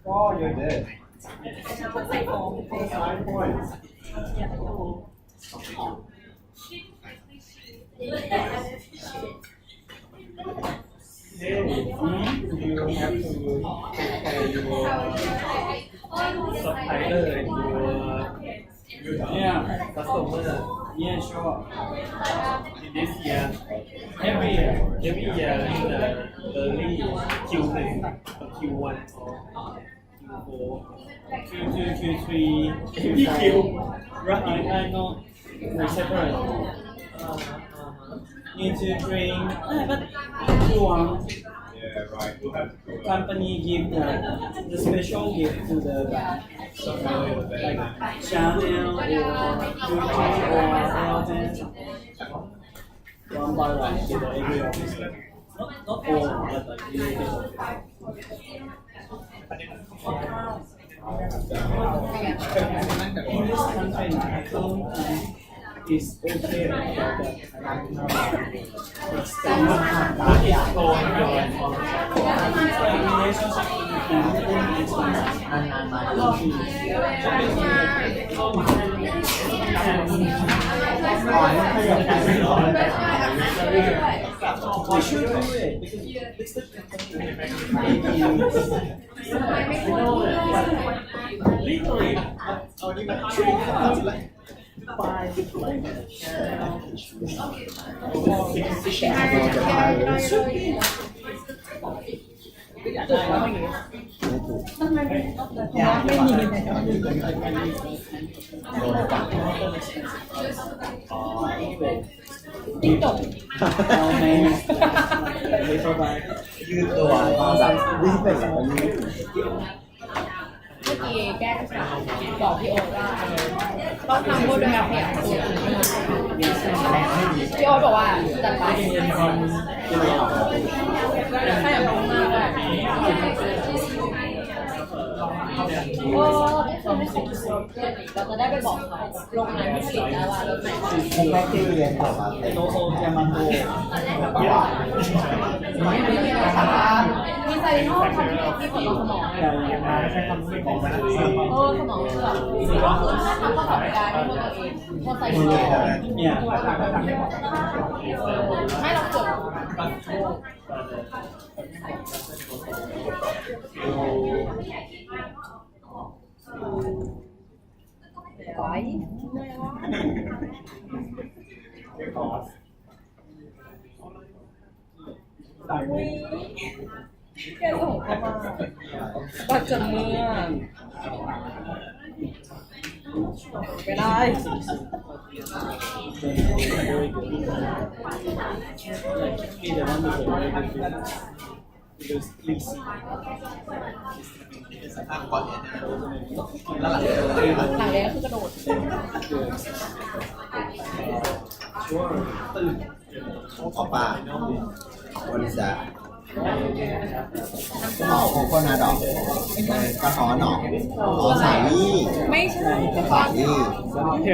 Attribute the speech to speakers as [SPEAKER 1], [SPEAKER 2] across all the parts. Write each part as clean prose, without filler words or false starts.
[SPEAKER 1] Oh, you're dead. 5 points. Hey, you have to prepare your subtitle and your customer. Yeah, sure. In this year, every year in the early Q1 or Q4, Q3, every Q. Right, I know. We separate. Need to drink, but you want. Yeah, right. Company give the special gift to the like Chanel or Gucci or Hermes. One by one to the every officer. Not all, but like related officer. In this country, is okay for the we should do it because it's the literally
[SPEAKER 2] Tiếp tục
[SPEAKER 1] ยืดตัวแบบวิ่งไปแบบนี้
[SPEAKER 2] เมื่อกี้แก้บอกพี่โอ๊ตว่าต้องทำพูดด้วยครับเนี่ยพี่โอ๊ตบอกว่าจัดไปถ้าอยากลงมากเลยโอ้เราไม่ส่งเราจะได้ไปบอกเขาโรงงานที่ผลิตแล้วว่ารถไหน
[SPEAKER 1] ผมก็ที่เรียนต่อมาไอ้โลโซเทียมันโต
[SPEAKER 2] มีไซโน่ทำที่ผลสมอง
[SPEAKER 1] ใช้คำพูดของมัน
[SPEAKER 2] สมองคือแบบก็คือถ้าทำประกอบการด้วยตัวเองพอไซโน่
[SPEAKER 1] เนี่ย
[SPEAKER 2] ให้เราจดไว้แกส่งเข้ามาปัจจุบันไม่ได้หลังแรกคือกระโดด
[SPEAKER 1] ออกป่าวันนี้จะหน่อของคนนาดอกกระหอหน่อหอสาลี่
[SPEAKER 2] ไม่ใช่
[SPEAKER 1] สาลี่แ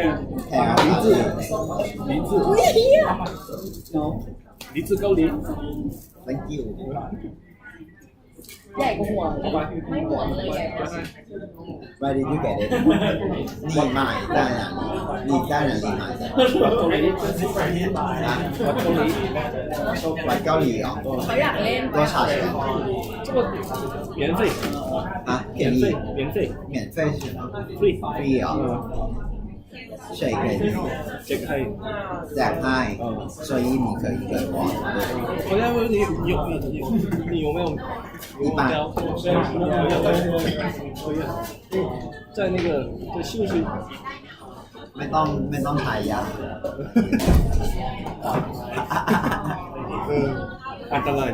[SPEAKER 1] ถวลิ้นจืด
[SPEAKER 3] 梨子高梨
[SPEAKER 1] thank you
[SPEAKER 2] ใหญ่กว่าหัวไม่หัวเลยใหญ่กว่า
[SPEAKER 1] Why did you get it 你买在哪里你在哪里买的来高丽啊
[SPEAKER 2] เขาอยากเล่น
[SPEAKER 1] 多少钱
[SPEAKER 3] 免费
[SPEAKER 1] 啊便宜免费是吗 free 啊谁给你
[SPEAKER 3] 这个可以
[SPEAKER 1] แจกให้所以你可以跟我
[SPEAKER 3] 好像你有没有我要在那个在休息。
[SPEAKER 4] ไม่ต้องถ่ายยา
[SPEAKER 3] อันตราย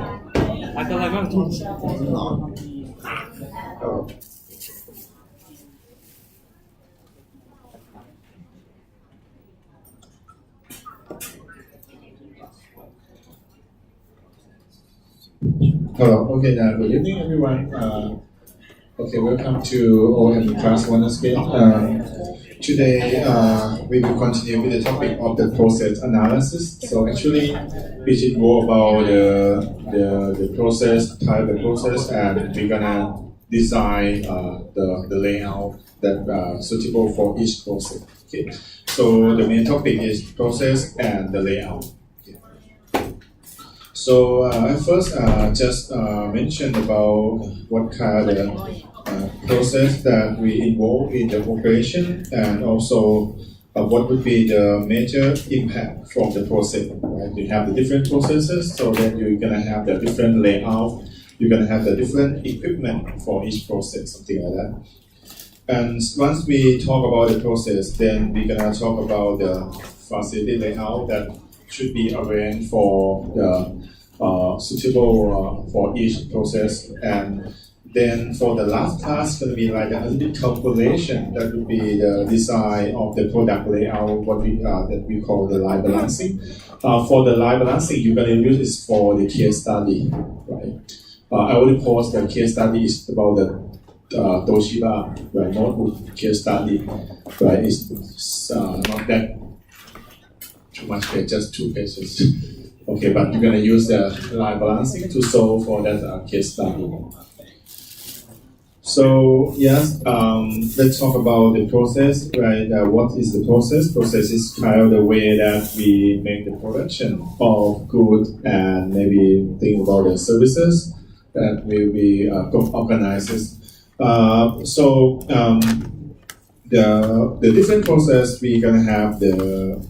[SPEAKER 3] มากจริง
[SPEAKER 4] จริงเหรอ
[SPEAKER 5] Hello. Okay. Good evening, everyone. Okay, welcome to OM class 1 again. Today, we will continue with the topic of the process analysis. So actually, we should go about the process, type the process, and we're gonna design the layout that suitable for each process. Okay. So the main topic is process and the layout. So I first just mention about what kind of process that we involve in the operation, and also what would be the major impact from the process. Right? You have the different processes, so that you're gonna have the different layout. You're gonna have the different equipment for each process, something like that. And once we talk about the process, then we're gonna talk about the facility layout that should be arranged for the suitable for each process. And then for the last class, going to be like a little bit calculation. That would be the design of the product layout, what we that we call the line balancing. For the line balancing, you're going to use is for the case study, right? I already post the case study is about the Toshiba, right, notebook case study, right? It's not that too much page, just 2 pages. Okay, but we're going to use the line balancing to solve for that case study. So yes, let's talk about the process, right? What is the process? Process is kind of the way that we make the production of goods and maybe think about the services that will be organized. The different process we're gonna have the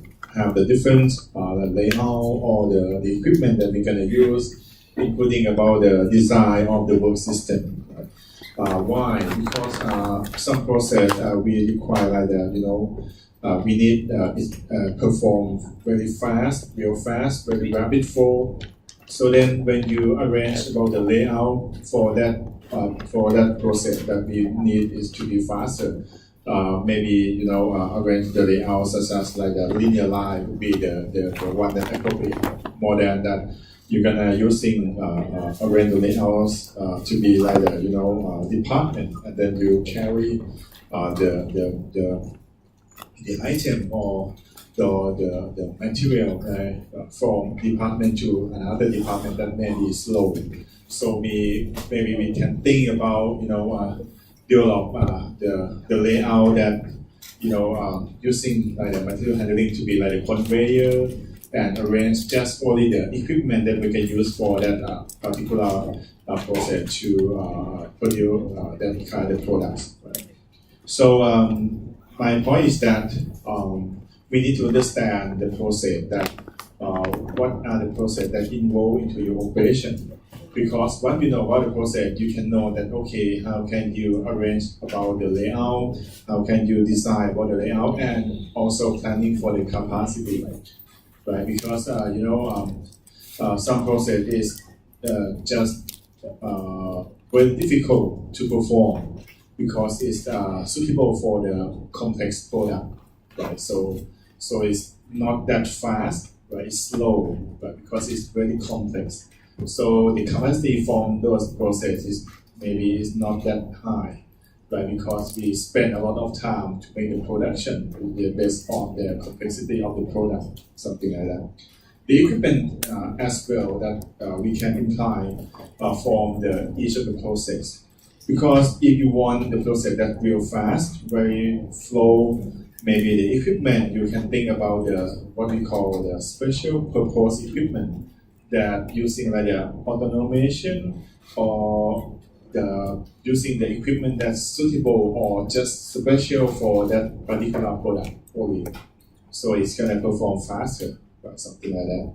[SPEAKER 5] different layout or the equipment that we're gonna use, including about the design of the work system. Why? Because some process we require like that, we need it perform very fast, real fast, very rapid flow. So then when you arrange about the layout for that process that we need is to be faster. Maybe arrange the layout such as like a linear line would be the one that appropriate. More than that, you're gonna using arrange the layouts to be like a department, and then you carry the item or the material from department to another department that may be slow. So maybe we can think about develop the layout that using like the material handling to be like a conveyor, and arrange just only the equipment that we can use for that particular process to produce that kind of products. Right? So my point is that we need to understand the process that what are the process that involved into your operation. Because once you know about the process, you can know that okay, how can you arrange about the layout, how can you design about the layout, and also planning for the capacity, right? Because some process is just very difficult to perform because it's suitable for the complex product, right? So it's not that fast, right? It's slow, but because it's very complex. So the capacity from those processes maybe is not that high, right? Because we spend a lot of time to make the production based on the complexity of the product, something like that. The equipment as well that we can imply from each of the process. Because if you want the process that real fast, very flow, maybe the equipment you can think about what we call the special purpose equipment. That using like the automation or using the equipment that's suitable or just special for that particular product only. So it's gonna perform faster, or something like that.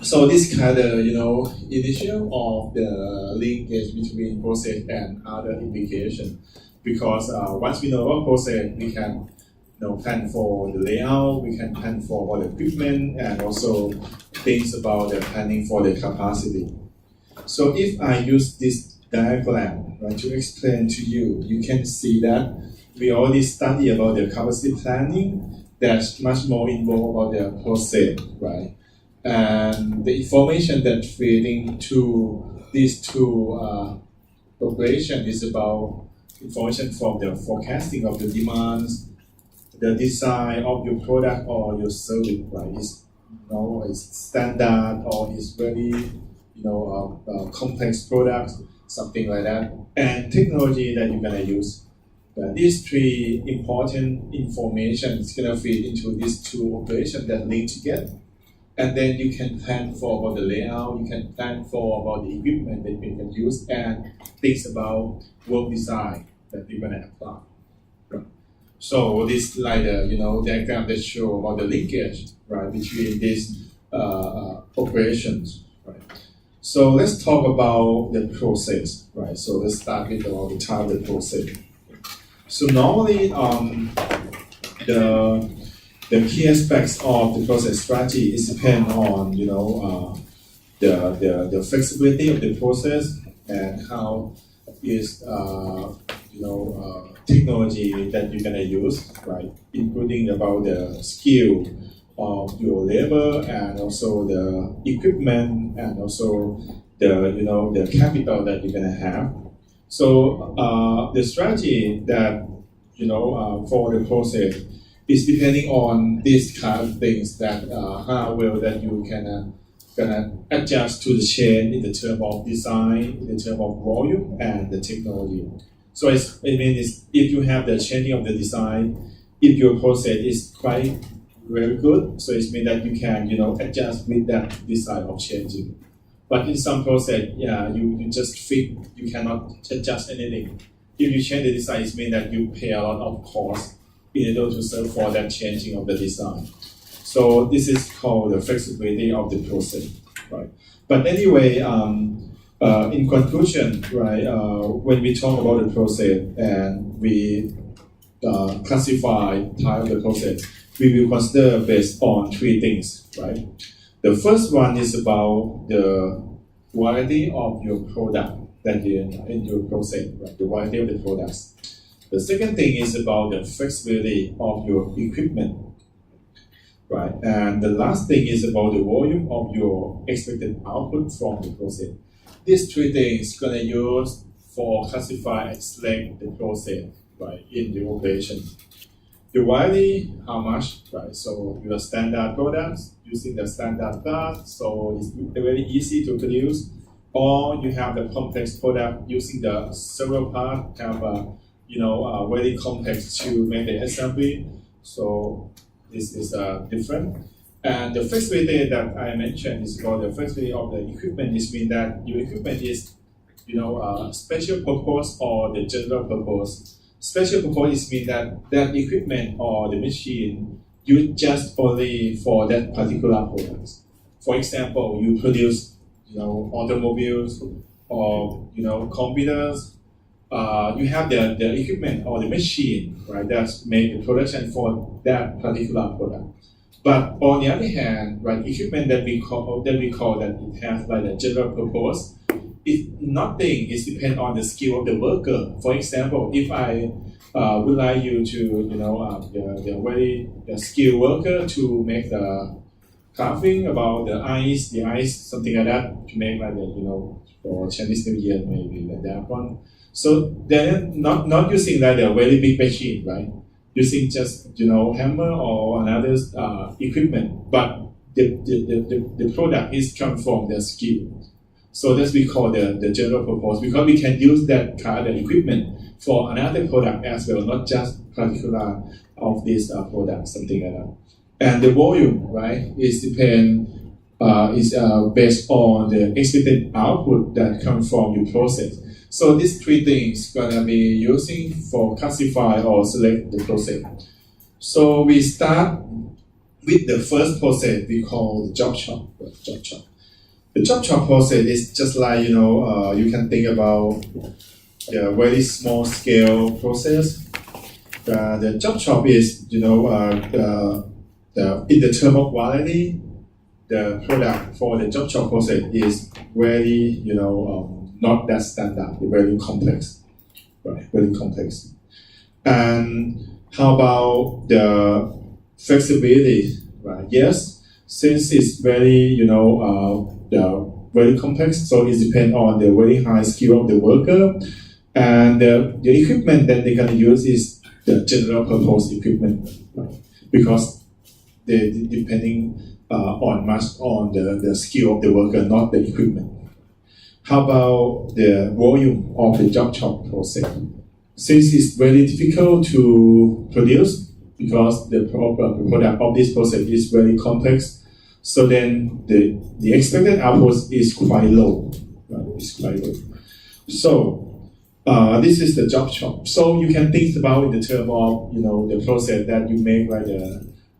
[SPEAKER 5] So this kind of initial of the linkage between process and other implication. Because once we know about process, we can plan for the layout, we can plan for all the equipment, and also things about the planning for the capacity. So if I use this diagram to explain to you, you can see that we already study about the capacity planning. That's much more involved about the process, right? And the information that feeding to these two operations is about information from the forecasting of the demands, the design of your product or your service, right? It's standard or it's very complex products, something like that, and technology that you're gonna use. These three important information is gonna feed into these two operations that link together. And then you can plan for about the layout, you can plan for about the equipment that you can use, and things about work design that you're gonna apply. Right? So this like the diagram that show about the linkage, right, between these operations, right. So let's talk about the process, right. So let's start with about the target process. So normally, the key aspects of the process strategy is depend on the flexibility of the process and how is technology that you're gonna use, right? Including about the skill of your labor and also the equipment and also the capital that you're gonna have. So the strategy that for the process is depending on these kind of things that how well that you can gonna adjust to the change in the term of design, in the term of volume and the technology. So if you have the changing of the design, if your process is quite very good, so it means that you can adjust with that design of changing. But in some process, you just fit, you cannot adjust anything. If you change the design, it means that you pay a lot of cost in order to serve for that changing of the design. So this is called the flexibility of the process, right? But anyway, in conclusion, right, when we talk about the process and we classify type of the process, we will consider based on three things, right? The first one is about the variety of your product that you in your process, right? The variety of the products. The second thing is about the flexibility of your equipment, right? And the last thing is about the volume of your expected output from the process. These three things gonna use for classify and select the process, right, in the operation. The variety, how much, right? So your standard products using the standard parts, so it's very easy to produce. Or you have the complex product using the several parts, have very complex to make the assembly. So this is different. And the flexibility that I mentioned is about the flexibility of the equipment. This means that your equipment is, special purpose or the general purpose. Special purpose means that equipment or the machine used just only for that particular product. For example, you produce, automobiles or computers. You have the equipment or the machine, right? That's made the production for that particular product. But on the other hand, right, equipment that we call that it has like a general purpose. Nothing is depend on the skill of the worker. For example, if I would like you to the skilled worker to make the carving about the ice, something like that, to make like for Chinese New Year maybe like that one. So they're not using like a very big machine, right? Using just hammer or another equipment, but the product is transformed the skill. So that's we call the general purpose, because we can use that kind of equipment for another product as well, not just particular of this product, something like that. And the volume, right, is based on the expected output that comes from your process. So these three things gonna be using for classify or select the process. So we start with the first process we call the job shop. The chop chop process is just like you can think about the very small scale process. The chop chop is in the term of quality, the product for the chop chop process is very not that standard, very complex, right? Very complex. And how about the flexibility, right? Yes, since it's very very complex, so it depends on the very high skill of the worker, and the equipment that they're gonna use is the general purpose equipment, right? Because they depending on the skill of the worker, not the equipment. How about the volume of the chop chop process? Since it's very difficult to produce because the product of this process is very complex, so then the expected output is quite low. Right? It's quite low. So this is the chop chop. So you can think about in the term of the process that you make, like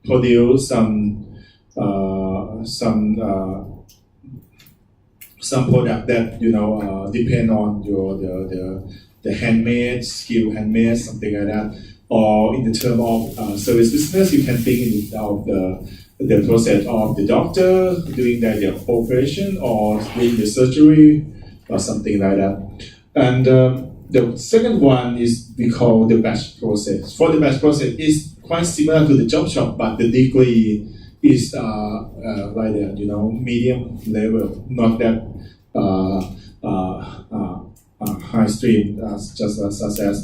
[SPEAKER 5] produce some product that depend on the handmade skill, something like that. Or in the term of service business, you can think of the process of the doctor doing the operation or doing the surgery or something like that. And the second one is we call the batch process. For the batch process, is quite similar to the chop chop, but the degree is like medium level, not that high stream, such as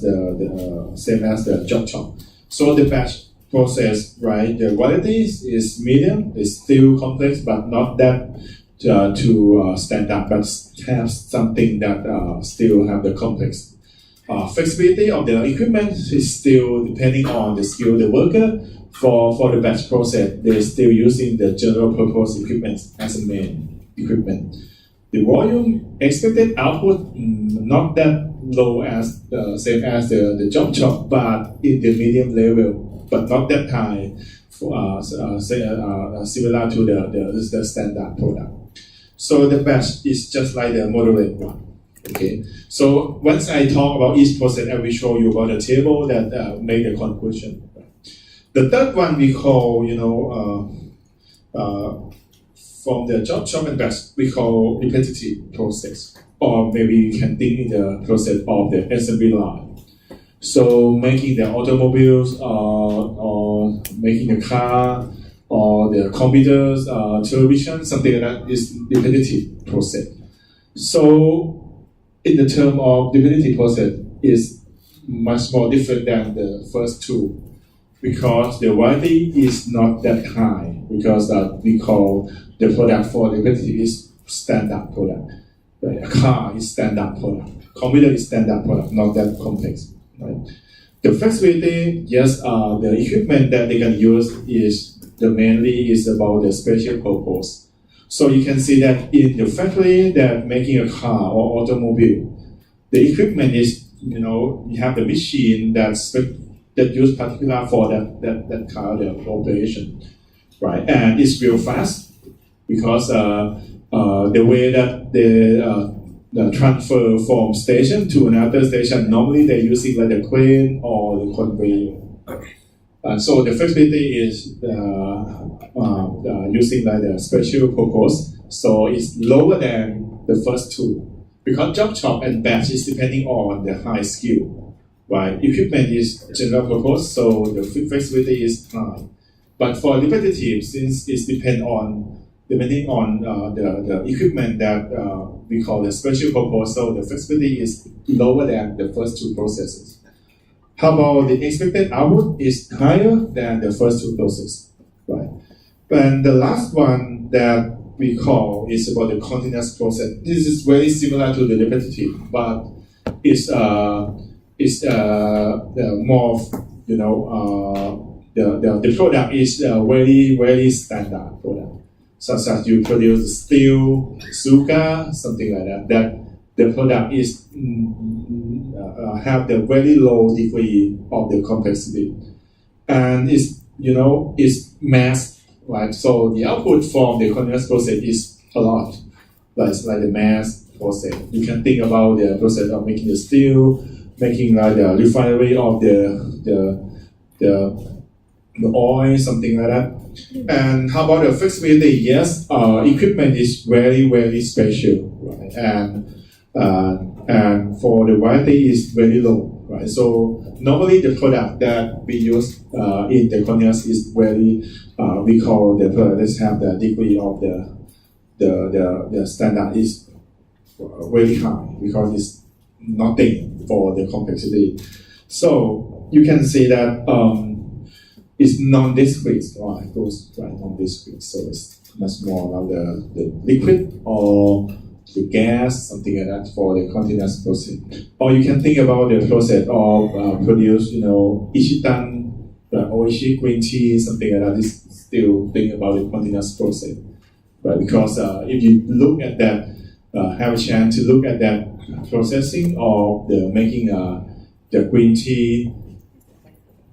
[SPEAKER 5] the same as the chop chop. So the batch process, right? The quality is medium, it's still complex, but not that too standard, but have something that still have the complex. Flexibility of the equipment is still depending on the skill of the worker. For the batch process, they're still using the general purpose equipment as a main equipment. The volume expected output not that low as same as the chop chop, but in the medium level, but not that high, similar to the standard product. So the batch is just like the moderate one. Okay. So once I talk about each process, I will show you about the table that make the conclusion. The third one we call, from the chop chop and batch, we call repetitive process, or maybe you can think in the process of the assembly line. So making the automobiles, or making the car, or the computers, television, something like that is repetitive process. So in the term of repetitive process is much more different than the first two, because the variety is not that high, because we call the product for repetitive is standard product. Right? A car is standard product. Computer is standard product, not that complex. Right? The flexibility, yes, the equipment that they can use is mainly is about the special purpose. So you can see that in the factory that making a car or automobile, the equipment is you have the machine that used particular for that car, the operation, right? And it's real fast because the way that the transfer from station to another station, normally they're using like the crane or the conveyor. So the flexibility is using like the special purpose, so it's lower than the first two. Because chop chop and batch is depending on the high skill, right? Equipment is general purpose, so the flexibility is high. But for repetitive, since it's depending on the equipment that we call the special purpose, so the flexibility is lower than the first two processes. How about the expected output is higher than the first two processes, right? And the last one that we call is about the continuous process. This is very similar to the repetitive, but it's more the product is very standard product, such as you produce steel, sugar, something like that. That the product is have the very low degree of the complexity, and it's mass, right? So the output from the continuous process is a lot. like the mass process. You can think about the process of making the steel, making like the refinery of the oil, something like that. And how about the flexibility? Yes, equipment is very special, right? And for the variety is very low, right? So normally the product that we use in the continuous is very we call the products have the degree of the standard is very high because it's nothing for the complexity. So you can see that it's non-discrete, right? It goes right non-discrete, so it's much more about the liquid or the gas, something like that for the continuous process. Or you can think about the process of produce, Ichitan, Oishi green tea, something like that. Is still think about the continuous process, right? Because if you look at that, have a chance to look at that processing of the making the green tea,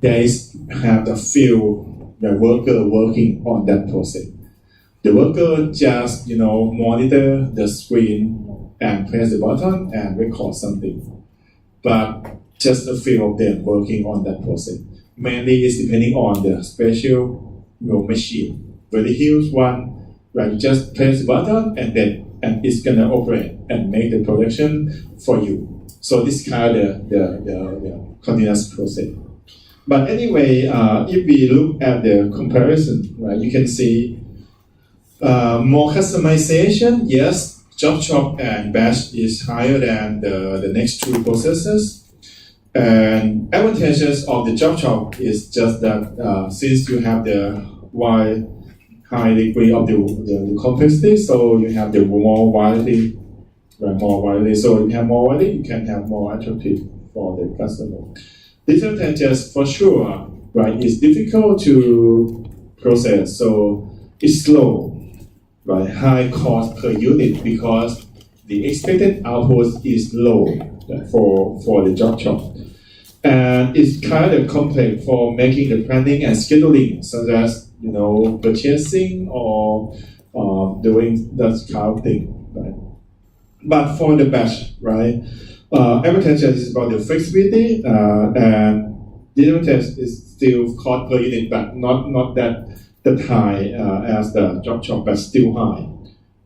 [SPEAKER 5] they have the field, the worker working on that process. The worker just, monitor the screen and press the button and record something. But just a few of them working on that process. Mainly it's depending on the special machine. Very huge one, right? You just press the button and it's gonna operate and make the production for you. So this kind of the continuous process. But anyway, if we look at the comparison, right, you can see more customization. Yes, job shop and batch is higher than the next two processes. And advantages of the job shop is just that since you have the high degree of the complexity, so you have the more variety, right? More variety. So if you have more variety, you can have more attractive for the customer. Disadvantages for sure, right? It's difficult to process, so it's slow, right? High cost per unit because the expected output is low for the job shop. And it's kind of complex for making the planning and scheduling, such as purchasing or doing that kind of thing, right? But for the batch, right? Advantage is about the flexibility, and the advantage is still cost per unit, but not that high as the job shop, but still high,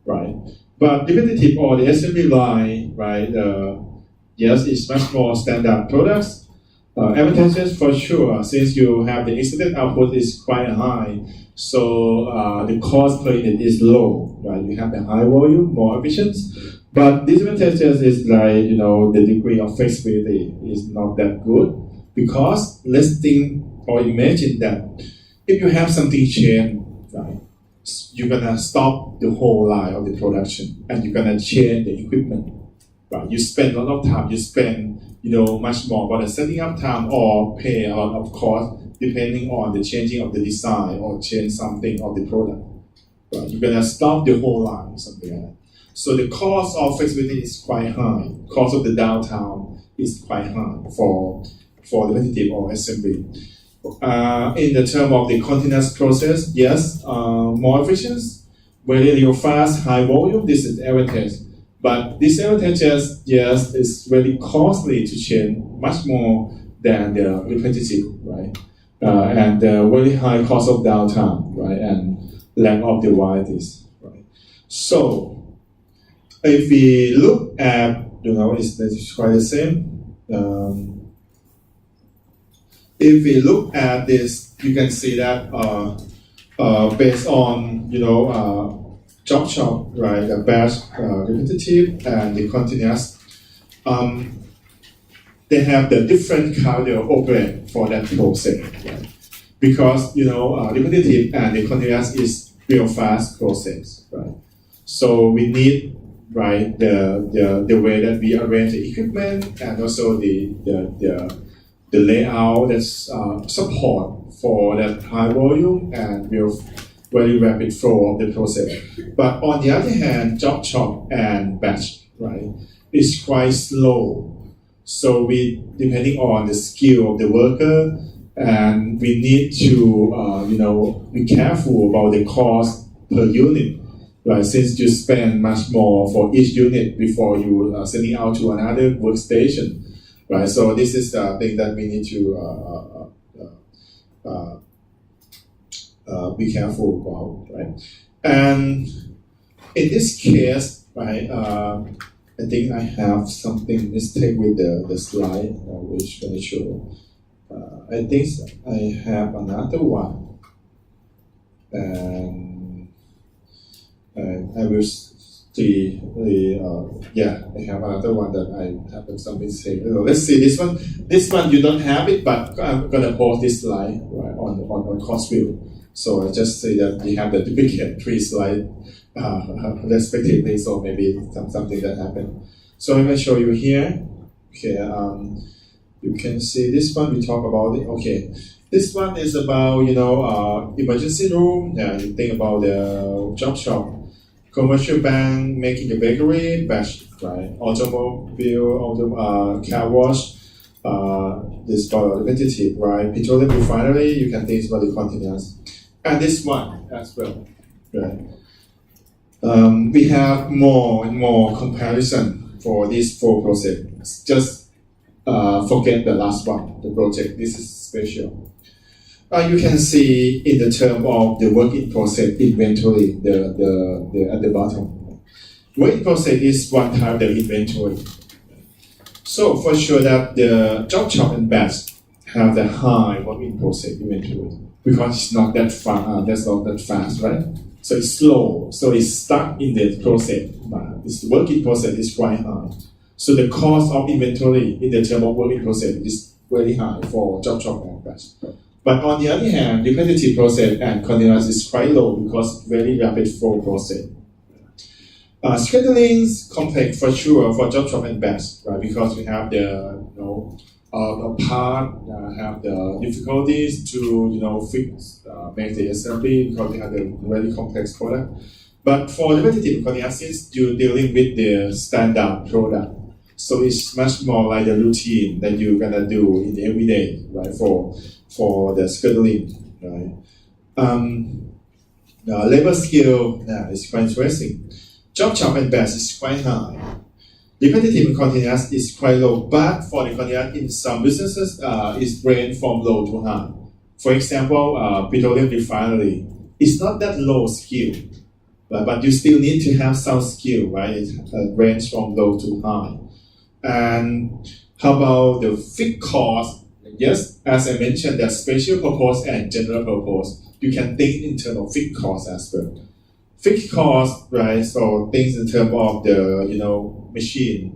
[SPEAKER 5] right? But repetitive or the assembly line, right? Yes, it's much more standard products. Advantages for sure, since you have the expected output is quite high, so the cost per unit is low, right? You have the high volume, more efficient. But disadvantages is like, the degree of flexibility is not that good because let's think or imagine that if you have something change, right, you're gonna stop the whole line of the production and you're gonna change the equipment, right? You spend a lot of time, you spend, much more about the setting up time or pay a lot of cost depending on the changing of the design or change something of the product, right? You're gonna stop the whole line, something like that. So the cost of flexibility is quite high. Cost of the downtime is quite high for the repetitive or assembly. In the term of the continuous process, yes, more efficient, very fast, high volume. This is advantage. But disadvantages, yes, it's very costly to change, much more than the repetitive, right? And very high cost of downtime, right? And lack of the varieties, right? So if we look at, it's quite the same. If we look at this, you can see that based on, job shop, right, the batch, repetitive, and the continuous, they have the different kind of operate for that process, right? Because, repetitive and the continuous is real fast process, right? So we need, right, the way that we arrange the equipment and also the layout that's support for that high volume and very rapid flow of the process. But on the other hand, job shop and batch, right, is quite slow. So we, depending on the skill of the worker, and we need to, be careful about the cost per unit, right? Since you spend much more for each unit before you sending out to another workstation, right? So this is the thing that we need to be careful about, right? And in this case, right, I think I have something mistake with the slide, which I show. I think I have another one, and I will see. Yeah, I have another one that I have some mistake. Let's see this one. This one you don't have it, but I'm gonna post this slide right on Crossview. So I just say that we have the duplicate 3 slides respectively. So maybe something that happened. So I'm gonna show you here. Okay. You can see this one. We talk about it. Okay. This one is about emergency room. Yeah, you think about the job shop, commercial bank, making a bakery, batch, right? Automobile, car wash. This for repetitive, right? Petroleum refinery. You can think about the continuous, and this one as well, right? We have more and more comparison for these 4 projects. Just forget the last one, the project. This is special. You can see in the term of the work in process inventory, the at the bottom. Work in process is one type of the inventory. So for sure that the job shop and batch have the high work in process inventory because it's not that fast. That's not that fast, right? So it's slow. So it's stuck in the process. This work in process is quite high. So the cost of inventory in the term of work in process is very high for job shop and batch. But on the other hand, repetitive process and continuous is quite low because very rapid flow process. Scheduling is complex for sure for job shop and batch, right? Because we have the part have the difficulties to fix make the assembly because we have a very complex product. But for repetitive continuous, you're dealing with the standard product. So it's much more like the routine that you're gonna do in the everyday, right? For the scheduling, right? The labor skill is quite interesting. Job shop and batch is quite high. Repetitive and continuous is quite low, but for the continuous in some businesses, it's range from low to high. For example, petroleum refinery, it's not that low skill, but you still need to have some skill, right? It range from low to high. And how about the fixed cost? Yes, as I mentioned, there's special purpose and general purpose. You can think in terms of fixed cost as well. Fixed cost, right? So things in terms of the machine.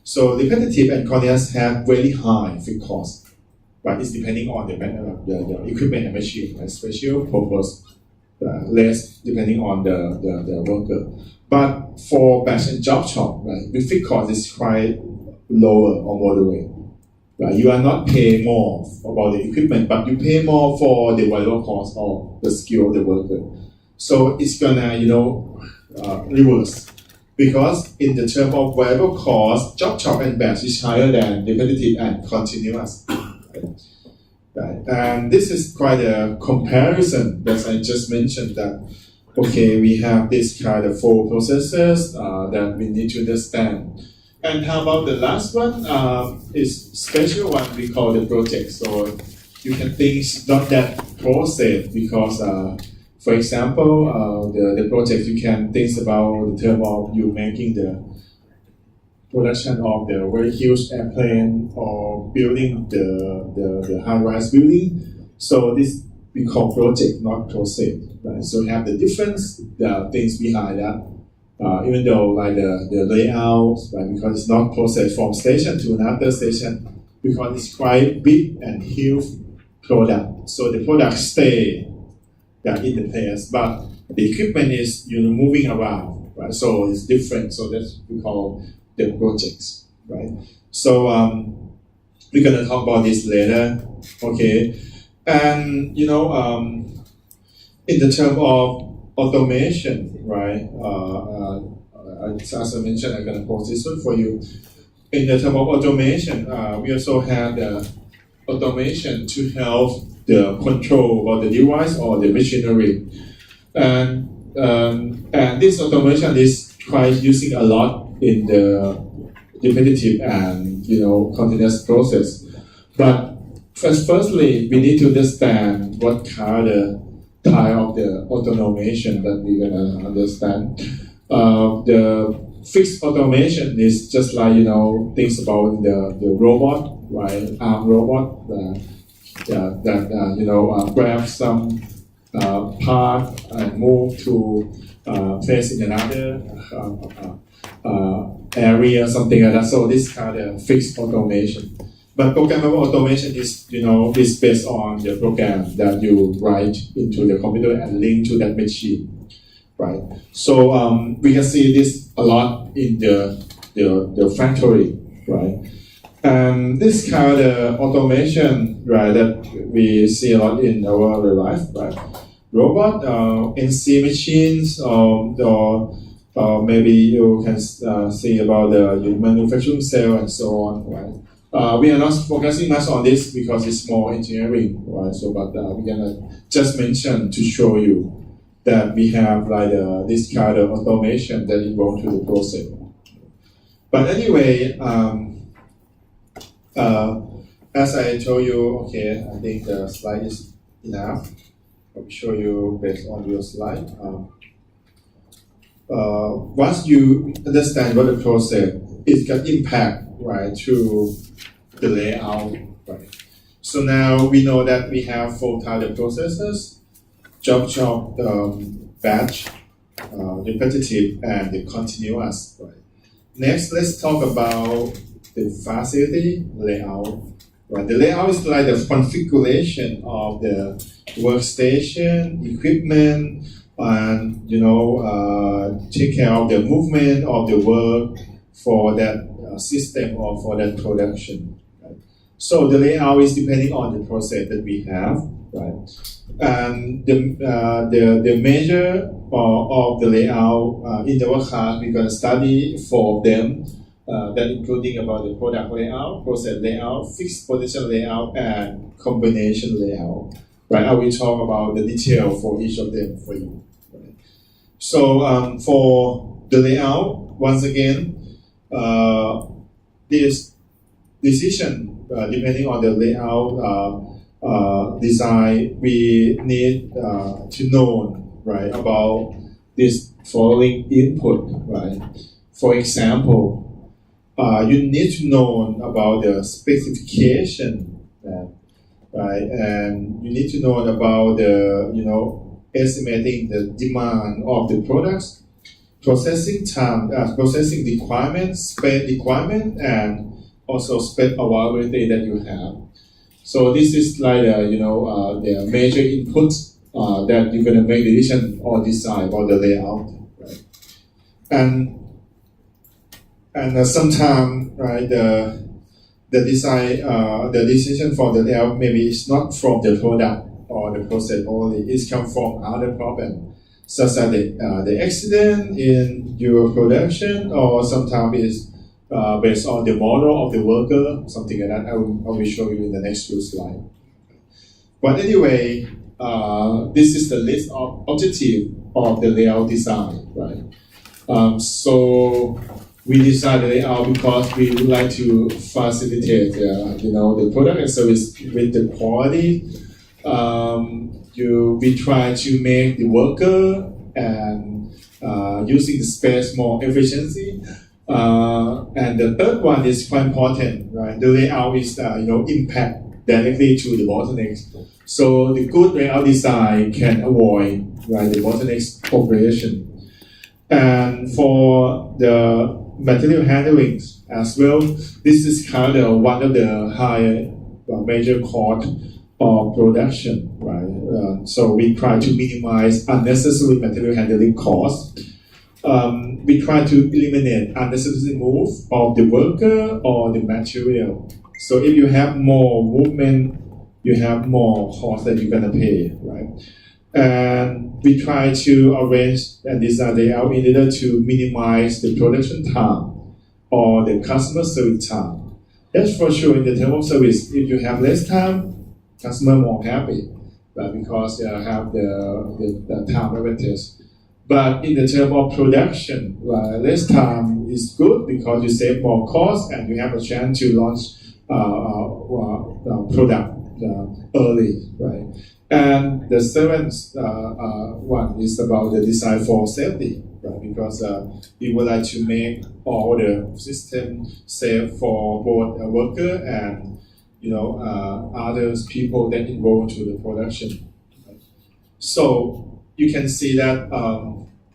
[SPEAKER 5] So repetitive and continuous have very high fixed cost, but it's depending on the equipment and machine. Right? Special purpose less depending on the worker. But for batch and job shop, right, the fixed cost is quite lower or moderate. Right? You are not paying more about the equipment, but you pay more for the variable cost of the skill of the worker. So it's gonna, reverse. Because in the term of variable cost, job shop and batch is higher than repetitive and continuous. Right? And this is quite a comparison that I just mentioned that, okay, we have this kind of 4 processes that we need to understand. And how about the last one? Is special one we call the project. So you can think it's not that process because, for example, the project you can think about the term of you making the production of the very huge airplane or building the high-rise building. So this we call project, not process. Right? So we have the difference, the things behind that. Even though like the layout, right, because it's not processed from station to another station, because it's quite big and huge product. So the product stay in the place, but the equipment is moving around, right? So it's different. So that's we call the projects, right? So we're gonna talk about this later, okay? And in the term of automation, right? As I mentioned, I'm gonna post this one for you. In the term of automation, we also have the automation to help the control of the device or the machinery. And and this automation is quite using a lot in the repetitive and continuous process. But firstly, we need to understand what kind of type of the automation that we're gonna understand. The fixed automation is just like things about the robot, right? Arm robot that grab some part and move to place in another area, something like that. So this kind of fixed automation. But programmable automation is is based on the program that you write into the computer and link to that machine, right? So we can see this a lot in the factory, right? And this kind of automation, right, that we see a lot in our real life, right? Robot, NC machines, or maybe you can see about the manufacturing cell and so on, right? We are not focusing much on this because it's more engineering, right? So, but we're gonna just mention to show you that we have like this kind of automation that involved to the process. But anyway, as I told you, okay, I think the slide is enough. I'll show you based on your slide. Once you understand what the process, it can impact, right, to the layout, right? So now we know that we have 4 types of processes: job, batch, repetitive, and the continuous, right? Next, let's talk about the facility layout. Right, the layout is like the configuration of the workstation, equipment, and take care of the movement of the work for that system or for that production. Right? So the layout is depending on the process that we have, right? And the measure of the layout in our class, we're going to study 4 of them. That including about the product layout, process layout, fixed position layout, and combination layout. Right? I will talk about the detail for each of them for you. Right? So for the layout, once again, this decision depending on the layout design, we need to know, right, about this following input. Right? For example, you need to know about the specification, right? And you need to know about the, estimating the demand of the products, processing time, processing requirements, space requirement, and also space availability that you have. So this is like the major inputs that you're going to make decision or decide about the layout, right? And sometimes, right, the design, the decision for the layout maybe it's not from the product or the process only. It's come from other problems, such as the accident in your production, or sometimes it's based on the model of the worker, something like that. I will show you in the next few slides. But anyway, this is the list of objectives of the layout design, right? So we decided the layout because we would like to facilitate, the product and service with the quality. We try to make the worker and using the space more efficiency. And the third one is quite important, right? The layout is, impact directly to the bottlenecks. So the good layout design can avoid, right, the bottlenecks operation. And for the material handling as well, this is kind of one of the higher major cost of production, right? So we try to minimize unnecessary material handling costs. We try to eliminate unnecessary move of the worker or the material. So if you have more movement, you have more cost that you're gonna pay, right? And we try to arrange and design the layout in order to minimize the production time or the customer service time. That's for sure in the term of service. If you have less time, customer more happy, right? Because they have the time advantage. But in the term of production, less time is good because you save more cost and you have a chance to launch product early, right? And the seventh one is about the design for safety, right? Because we would like to make all the system safe for both a worker and other people that involved to the production. Right? So you can see that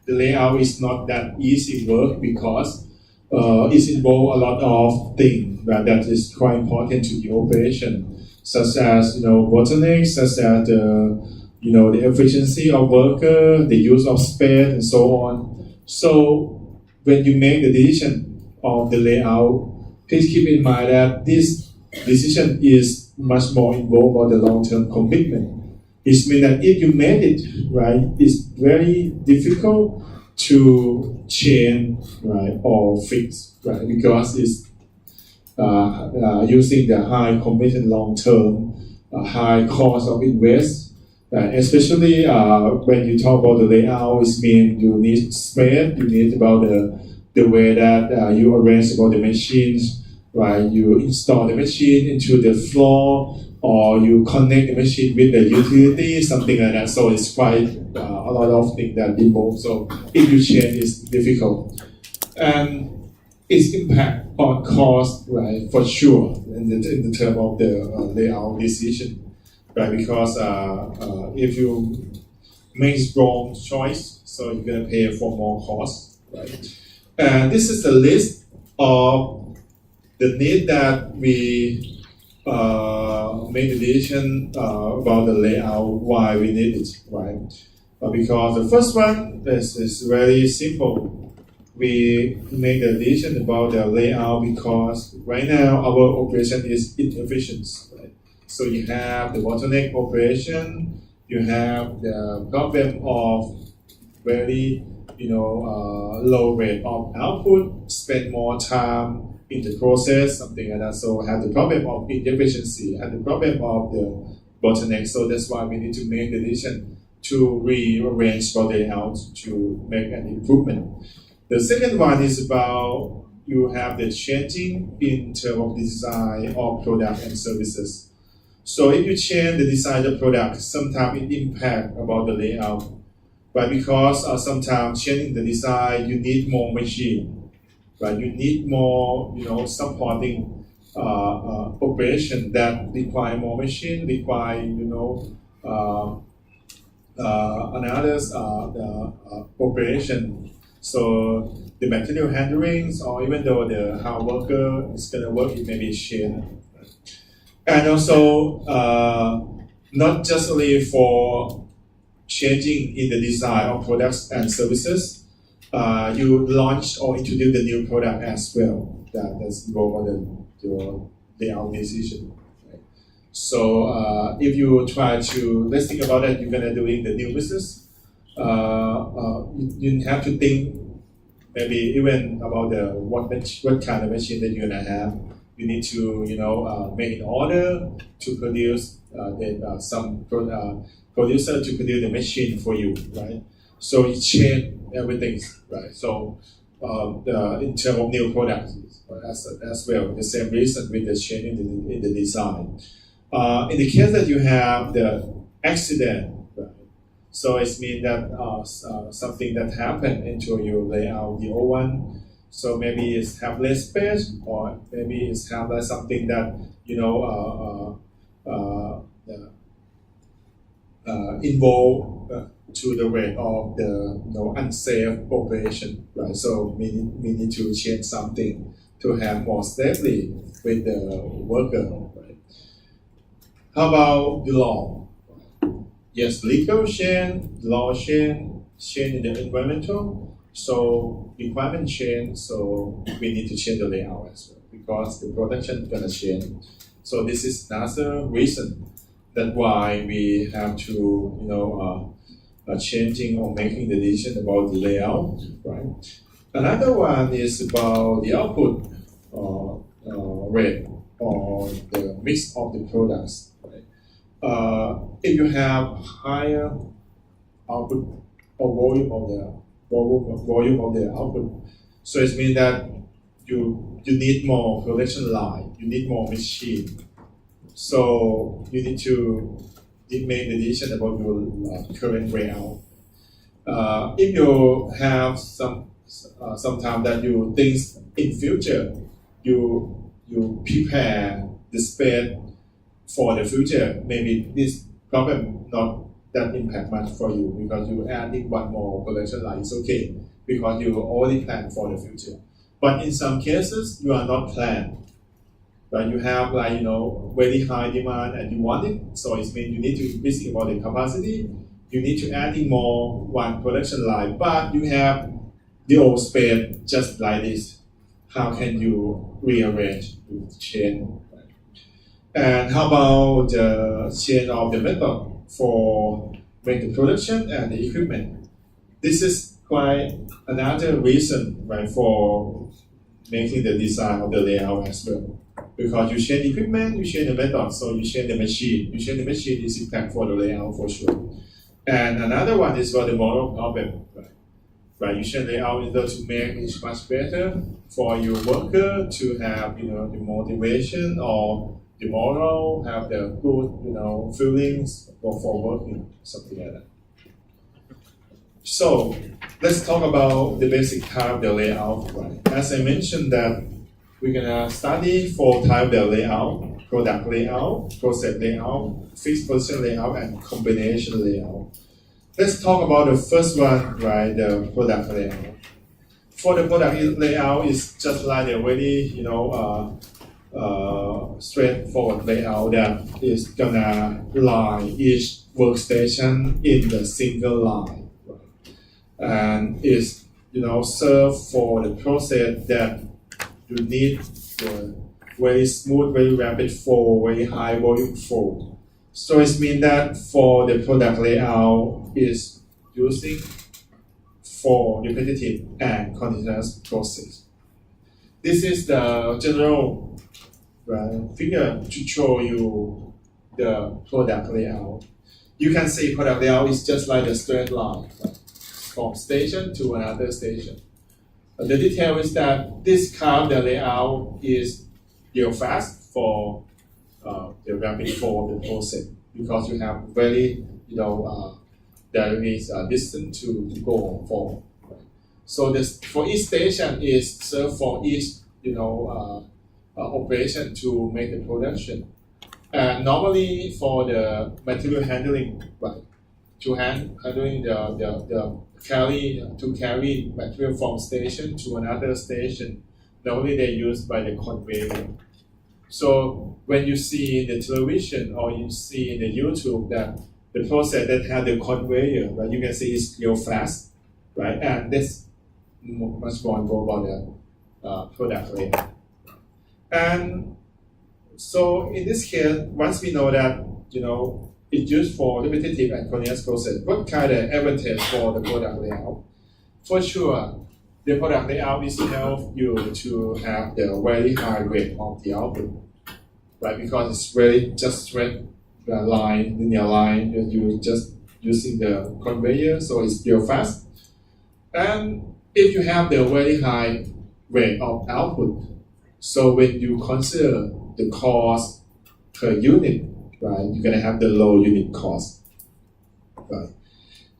[SPEAKER 5] the layout is not that easy work because it involves a lot of things that is quite important to the operation, such as bottlenecks, such as the efficiency of worker, the use of space, and so on. So when you make the decision of the layout, please keep in mind that this decision is much more involved about the long-term commitment. It means that if you made it right, it's very difficult to change, right, or fix, right, because it's using the high commitment long-term, high cost of invest, especially when you talk about the layout. It means you need space, you need about the way that you arrange about the machines, right? You install the machine into the floor, or you connect the machine with the utility, something like that. So it's quite a lot of things that involved. So if you change, it's difficult. And its impact on cost, right, for sure, in the term of the layout decision, right? Because if you make wrong choice, so you're gonna pay for more cost, right? And this is the list of the need that we make the decision about the layout, why we need it, right? Because the first one is very simple. We make the decision about the layout because right now our operation is inefficient, right? So you have the bottleneck operation, you have the problem of very low rate of output, spend more time in the process, something like that. So have the problem of inefficiency, have the problem of the bottleneck. So that's why we need to make the decision to rearrange the layout to make an improvement. The second one is about you have the changing in terms of design of product and services. So if you change the design of the product, sometimes it impacts about the layout, but because sometimes changing the design, you need more machine, right? You need more, supporting operation that require more machine, require, another operation. So the material handling, or even though the how worker is gonna work, it may be changed. And also, not just only for changing in the design of products and services, you launch or introduce the new product as well. That's involved in your layout decision. Right? So if you try to, let's think about it, you're gonna doing the new business. You have to think maybe even about what kind of machine that you're gonna have. You need to make an order to produce some producer to produce the machine for you, right? So it change everything, right? So in terms of new products as well, the same reason with the change in the design. In the case that you have the accident, right? So it means that something that happened into your layout, the old one. So maybe it's have less space, or maybe it's have something that involved to the rate of the unsafe operation, right? So we need to change something to have more safely with the worker, right? How about the law? Yes, legal change, law change in the environmental. So requirement change, so we need to change the layout as well because the production is gonna change. So this is another reason that why we have to changing or making the decision about the layout, right? Another one is about the output rate or the mix of the products, right? If you have higher output or volume of the volume of the output. So it means that you need more production line, you need more machine. So you need to make the decision about your current layout. If you have some time that you think in future, you prepare the space for the future. Maybe this problem not that impact much for you because you adding one more production line is okay because you already plan for the future. But in some cases you are not planned. But you have very high demand and you want it, so it means you need to increase about the capacity. You need to adding more one production line, but you have the old space just like this. How can you rearrange the chain? And how about the change of the method for make the production and the equipment? This is quite another reason, right, for making the design of the layout as well. Because you change equipment, you change the method, so you change the machine. You change the machine is impact for the layout for sure. And another one is for the moral problem, right? You change layout in order to make it much better for your worker to have, the motivation or the moral, have the good, feelings for working, something like that. So let's talk about the basic type of the layout, right? As I mentioned that we're gonna study 4 types of the layout: product layout, process layout, fixed position layout, and combination layout. Let's talk about the first one, right? The product layout. For the product layout, it's just like a very, straightforward layout that is gonna line each workstation in the single line, right? And it's serve for the process that you need very smooth, very rapid flow, very high volume flow. So it means that for the product layout is using for repetitive and continuous process. This is the general figure to show you the product layout. You can see product layout is just like a straight line, right? From station to another station. The detail is that this kind of layout is real fast for the rapid flow of the process because you have very there is a distance to go for. Right? So this for each station is served for each operation to make the production. And normally for the material handling, right, to handling the carry material from station to another station, normally they used by the conveyor. So when you see in the television or you see in the YouTube that the process that has the conveyor, right, you can see it's real fast, right? And this much more about the product layout. And so in this case, once we know that it's used for repetitive and continuous process, what kind of advantage for the product layout? For sure, the product layout is help you to have the very high rate of the output, right? Because it's very just straight line, linear line, you just using the conveyor, so it's real fast. And if you have the very high rate of output, so when you consider the cost per unit, right, you're gonna have the low unit cost, right?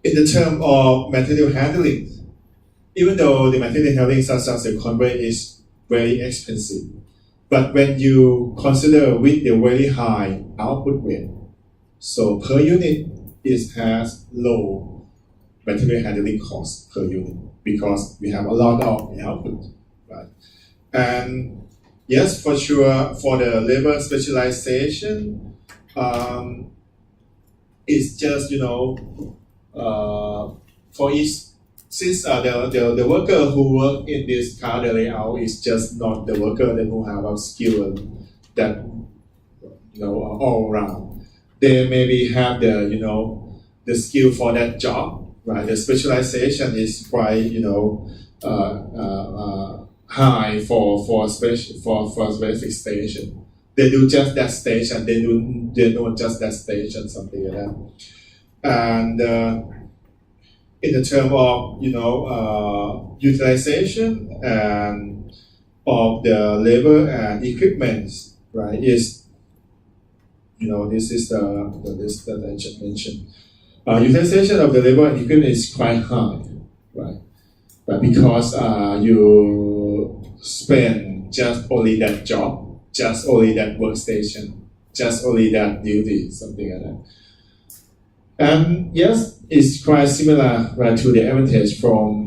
[SPEAKER 5] In the term of material handling, even though the material handling such as the conveyor is very expensive, but when you consider with the very high output rate, so per unit it has low material handling cost per unit because we have a lot of output, right? And yes, for sure, for the labor specialization, it's just for each, since the worker who work in this kind of layout is just not the worker that who have a skill that all around. They maybe have the skill for that job, right? The specialization is quite high for a specific station. They do just that station. They do just that station, something like that. And in the term of utilization and of the labor and equipment, right? Is this is the list that I just mentioned. Utilization of the labor and equipment is quite high, right? But because you spend just only that job, just only that workstation, just only that duty, something like that. And yes, it's quite similar, right, to the advantage from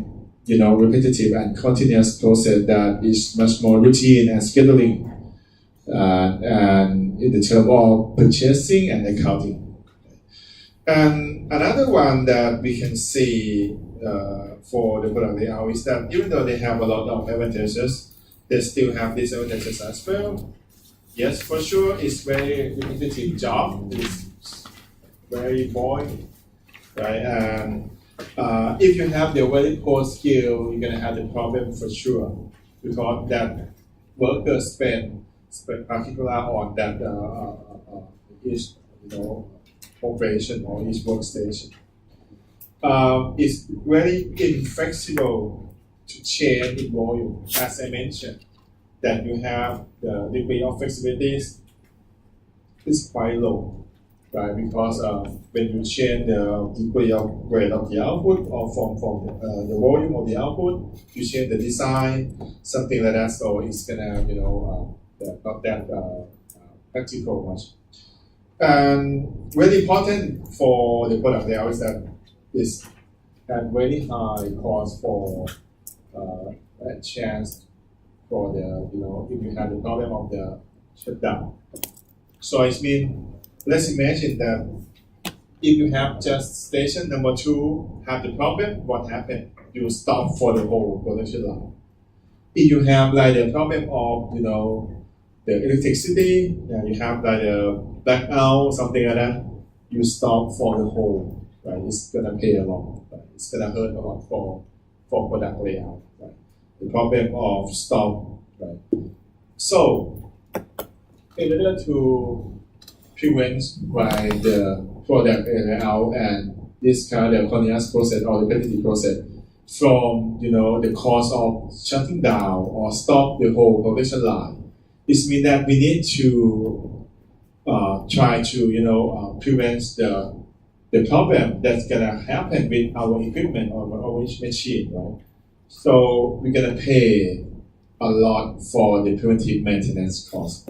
[SPEAKER 5] repetitive and continuous process that is much more routine and scheduling, and in the term of purchasing and accounting. And another one that we can see for the product layout is that even though they have a lot of advantages, they still have disadvantages as well. Yes, for sure, it's very repetitive job. It's very boring, right? And if you have the very poor skill, you're gonna have the problem for sure, because that worker spend particular on that each operation or each workstation. It's very inflexible to change in volume, as I mentioned. That you have the degree of flexibility is quite low, right? Because when you change the degree of rate of the output or from the volume of the output, you change the design, something like that. So it's gonna not that practical much. And very important for the product layout is that it's at very high cost for a chance for the if you have the problem of the shutdown. So it means let's imagine that if you have just station number 2 have the problem, what happened? You stop for the whole production line. If you have like the problem of the electricity, you have like a blackout, something like that, you stop for the whole, right? It's gonna pay a lot, right? It's gonna hurt a lot for product layout, right? The problem of stop, right? So in order to prevent the product layout and this kind of continuous process or repetitive process from the cost of shutting down or stop the whole production line, it means that we need to try to prevent the problem that's gonna happen with our equipment or our machine, right? So we're gonna pay a lot for the preventive maintenance cost.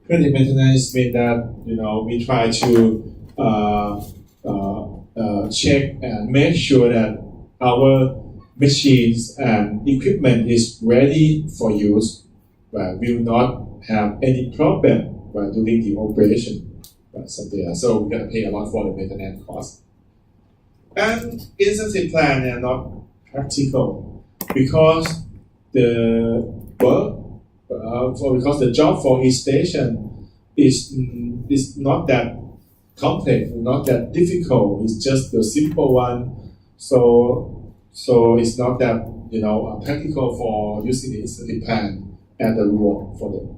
[SPEAKER 5] Preventive maintenance means that we try to check and make sure that our machines and equipment is ready for use, right? We will not have any problem during the operation, right? Something like that. So we're gonna pay a lot for the maintenance cost. And incentive plan are not practical because the work because the job for each station is not that complex, not that difficult. It's just the simple one. So it's not that practical for using the incentive plan as the rule for them.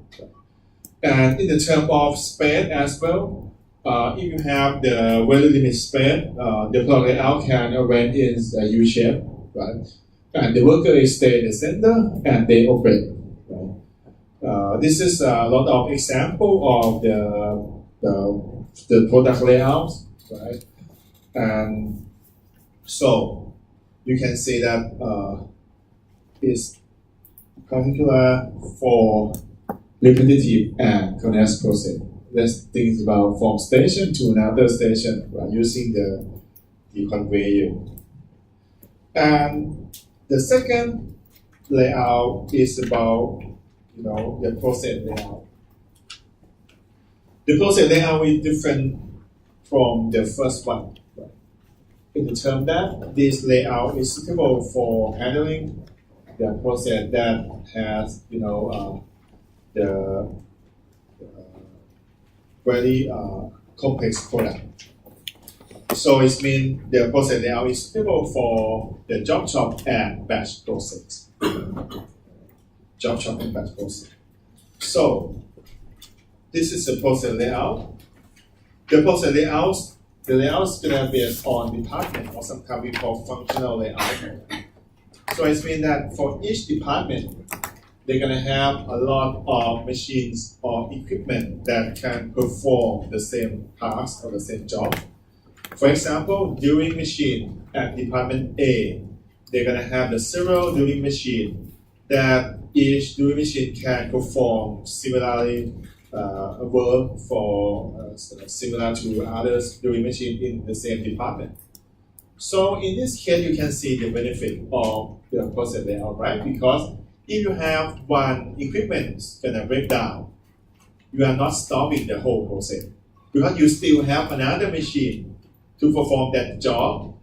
[SPEAKER 5] And in the term of space as well, if you have the very limited space, the product layout can arrange in a U shape, right? And the worker is stay in the center and they operate. Right? This is a lot of example of the product layouts, right? And so you can see that it's particular for repetitive and continuous process. Let's think about from station to another station, right, using the conveyor. And the second layout is about the process layout. The process layout is different from the first one, right? In the term that this layout is suitable for handling the process that has the very complex product. So it means the process layout is suitable for the job shop and batch process. Job shop and batch process. So this is the process layout. The process layout the layout is gonna be based on department, or sometimes we call functional layout. So it means that for each department, they're gonna have a lot of machines or equipment that can perform the same task or the same job. For example, drilling machine at department A, they're gonna have the several drilling machine that each drilling machine can perform similarly work for similar to others drilling machine in the same department. So in this case, you can see the benefit of the process layout, right? Because if you have one equipment gonna break down, you are not stopping the whole process because you still have another machine to perform that job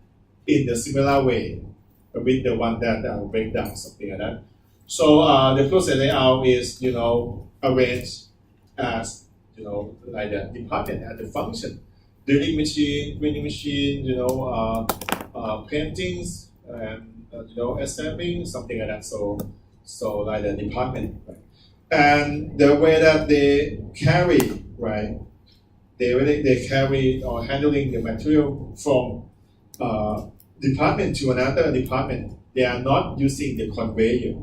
[SPEAKER 5] in the similar way with the one that break down, something like that. So the process layout is, arranged as, like the department and the function. Drilling machine, grinding machine, paintings, and assembling, something like that. So like the department, right? And the way that they carry, right? They carry or handling the material from department to another department. They are not using the conveyor,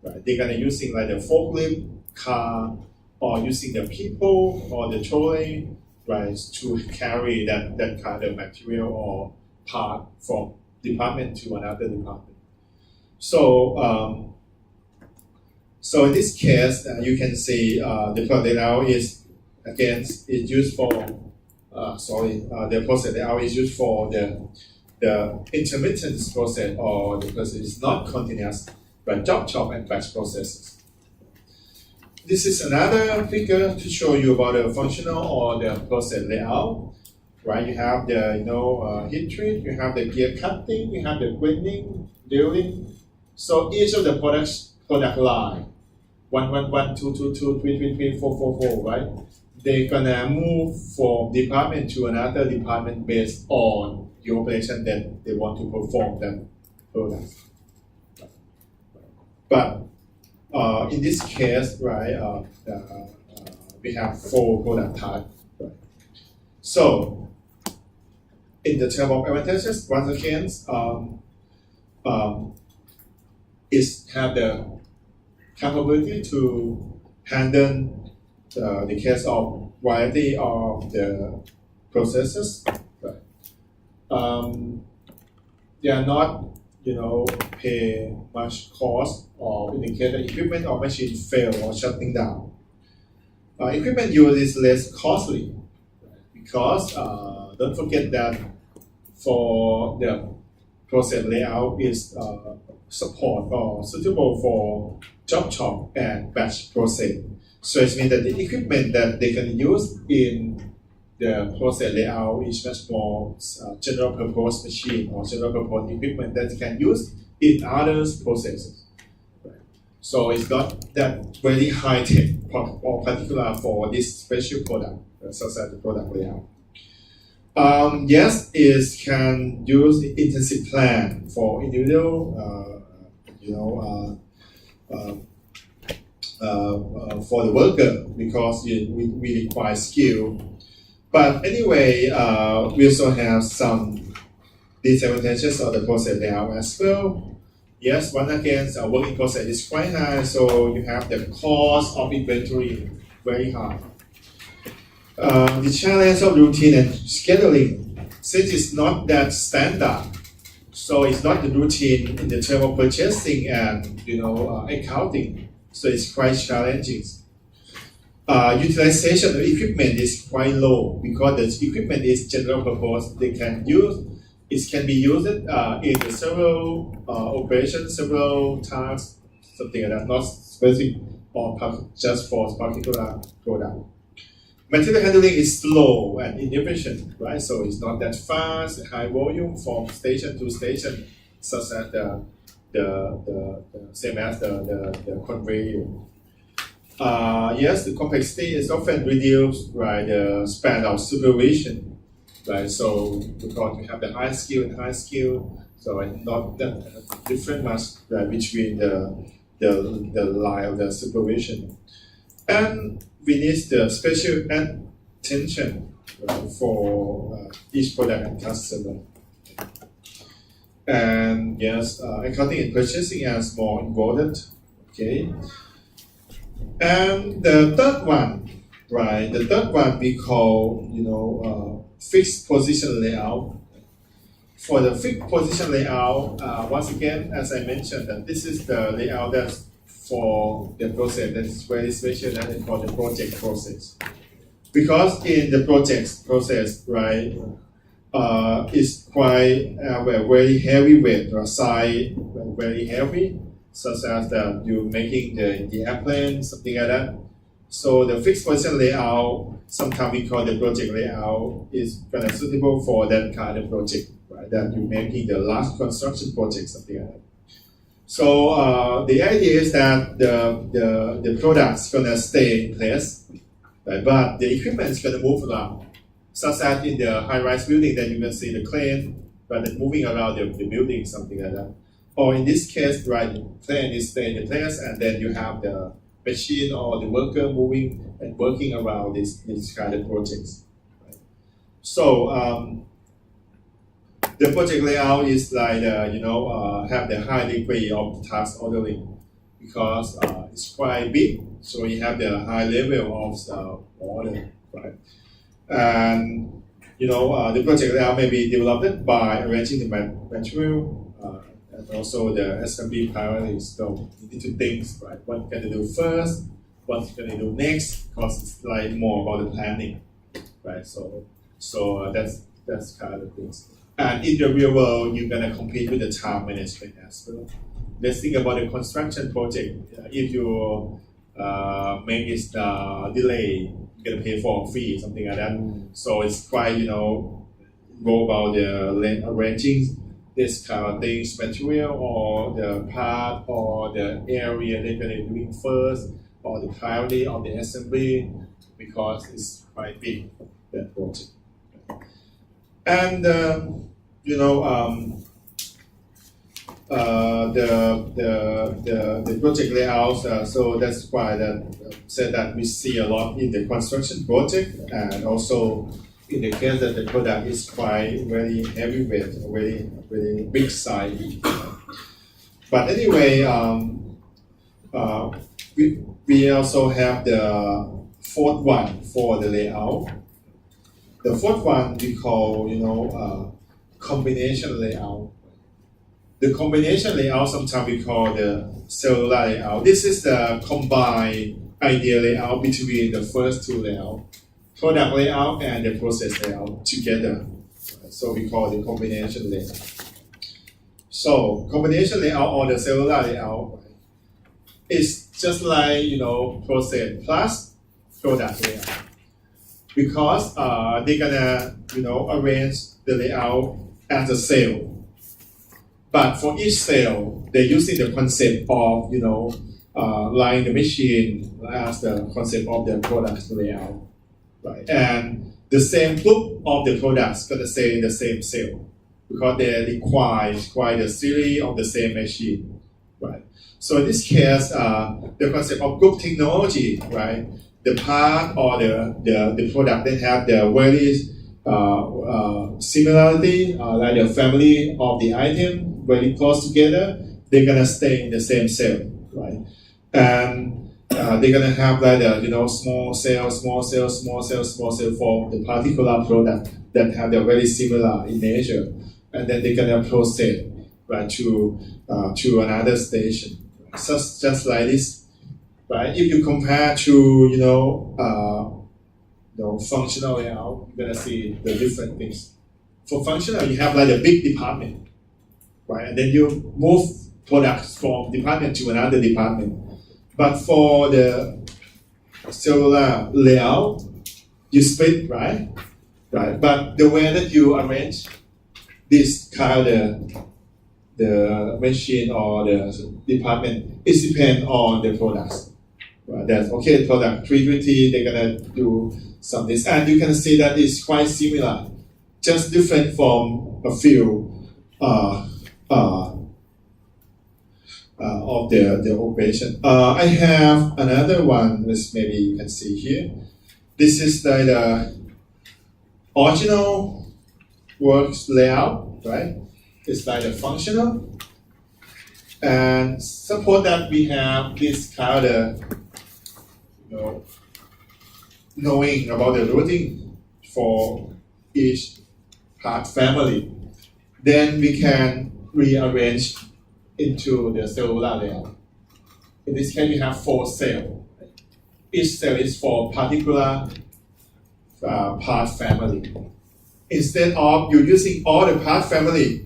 [SPEAKER 5] right? They're gonna using like the forklift, car, or using the people or the trolley, right, to carry that kind of material or part from department to another department. So in this case, you can see the process layout is used for the process layout is used for the intermittent process, or the process is not continuous, but job and batch processes. This is another figure to show you about the functional or the process layout. Right, you have the heat treat, you have the gear cutting, you have the grinding, drilling. So each of the product line, 1, 2, 2, 2, 3, 3, 3, 4, 4, 4, right? They're gonna move from department to another department based on the operation that they want to perform that product. But in this case, right, we have 4 product types. Right? So in the term of advantages, once again, is have the capability to handle the case of variety of the processes. Right. They are not, pay much cost, or in the case the equipment or machine fail or shutting down. Equipment use is less costly because don't forget that for the process layout is support or suitable for job shop and batch process. So it means that the equipment that they can use in the process layout is much more general purpose machine or general purpose equipment that can use in other processes. Right. So it's not that very high tech or particular for this special product, such as the product layout. Yes, it can use intensive plan for individual, for the worker because we require skill. But anyway, we also have some disadvantages of the process layout as well. Yes, once again, our working process is quite high, so you have the cost of inventory very high. The challenge of routine and scheduling, since it's not that standard, so it's not the routine in the term of purchasing and accounting, so it's quite challenging. Utilization of equipment is quite low because the equipment is general purpose. It can be used in the several operations, several tasks, something like that, not specific or just for a particular product. Material handling is slow and inefficient, right? So it's not that fast, high volume from station to station, such as the same as the conveyor. Yes, the complexity is often reduced by the span of supervision, right? So because we have the high skill and high skill, so it's not that different much between the line of the supervision. And we need the special attention for each product and customer. And yes, accounting and purchasing is more important. Okay. And the third one, right? The third one we call, fixed position layout. For the fixed position layout, once again, as I mentioned, that this is the layout that's for the process that is very special and for the project process. Because in the project process, right, it's quite very heavy weight or size, very heavy, such as that you're making the airplane, something like that. So the fixed position layout, sometimes we call the project layout, is kind of suitable for that kind of project, right? That you're making the large construction project, something like that. So the idea is that the product's gonna stay in place, right? But the equipment is gonna move around. Such as in the high-rise building, then you can see the crane, but it's moving around the building, something like that. Or in this case, right, the crane is staying in place, and then you have the machine or the worker moving and working around this kind of projects. Right? So the project layout is like have the high degree of task ordering because it's quite big, so you have the high level of order, right? And the project layout may be developed by arranging the material and also the assembly priorities. So you need to think, right? What can you do first? What can you do next? Because it's like more about the planning, right? So that's kind of things. And in the real world, you're gonna compete with the time management as well. Let's think about the construction project. If you make it delay, you're gonna pay for a fee, something like that. So it's quite, go about the arranging this kind of things, material or the part or the area they're gonna do first, or the priority of the assembly, because it's quite big, that project. And the project layout. So that's why that said that we see a lot in the construction project, and also in the case that the product is quite very heavyweight, very big size. But anyway, we also have the fourth one for the layout. The fourth one we call combination layout. The combination layout sometimes we call the cellular layout. This is the combined idea layout between the first two layouts, product layout and the process layout together. So we call the combination layout. So combination layout or the cellular layout is just like process plus product layout, because they're gonna arrange the layout as a cell. But for each cell, they're using the concept of line the machine as the concept of the product layout, right? And the same group of the products gonna stay in the same cell because they require quite a series of the same machine, right? So in this case, the concept of group technology, right? The part or the product that have the very similarity, like the family of the item, very close together, they're gonna stay in the same cell, right? And they're gonna have like small cell for the particular product that have the very similar in nature, and then they're gonna process right to another station. So just like this, right? If you compare to functional layout, you're gonna see the different things. For functional, you have like a big department, right? And then you move products from department to another department. But for the cellular layout, you split, right? Right. But the way that you arrange this kind of the machine or the department, it depends on the products. Right? That's okay. Product 320, they're gonna do some this, and you can see that it's quite similar, just different from a few of the operation. I have another one, which maybe you can see here. This is the original works layout, right? It's like a functional. And suppose that we have this kind of, knowing about the routing for each part family, then we can rearrange into the cellular layout. In this case, we have 4 cells. Each cell is for particular part family. Instead of you using all the part family,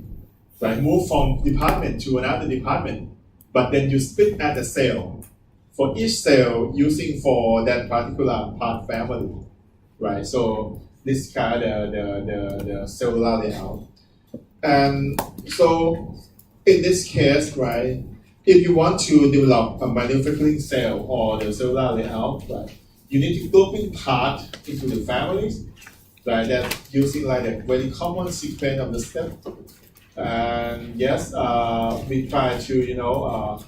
[SPEAKER 5] right, move from department to another department, but then you split at the cell. For each cell using for that particular part family, right? So this kind of the cellular layout. And so in this case, right, if you want to develop a manufacturing cell or the cellular layout, right, you need to grouping part into the families, right? That using like a very common sequence of the step. And yes, we try to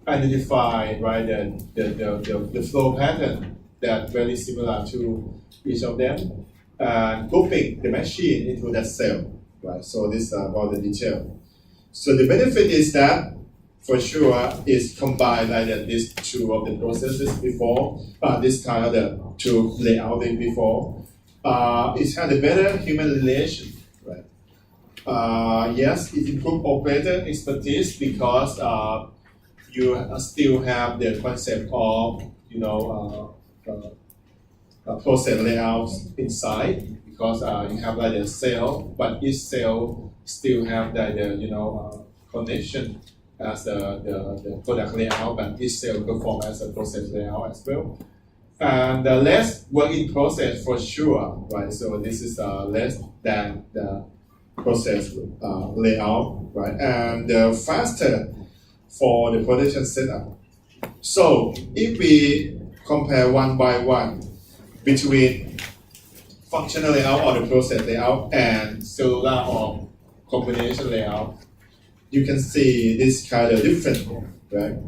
[SPEAKER 5] identify, right, the flow pattern that very similar to each of them, and grouping the machine into that cell, right? So this is about the detail. So the benefit is that for sure is combined like these 2 of the processes before, this kind of the 2 layout before. It had a better human relation, right? Yes, it improves operator expertise because you still have the concept of process layouts inside, because you have like a cell, but each cell still have the connection as the product layout, but each cell perform as a process layout as well. And the less work in process for sure, right? So this is less than the process layout, right? And faster for the production setup. So if we compare one by one between functional layout or the process layout and cellular or combination layout, you can see this kind of different, right?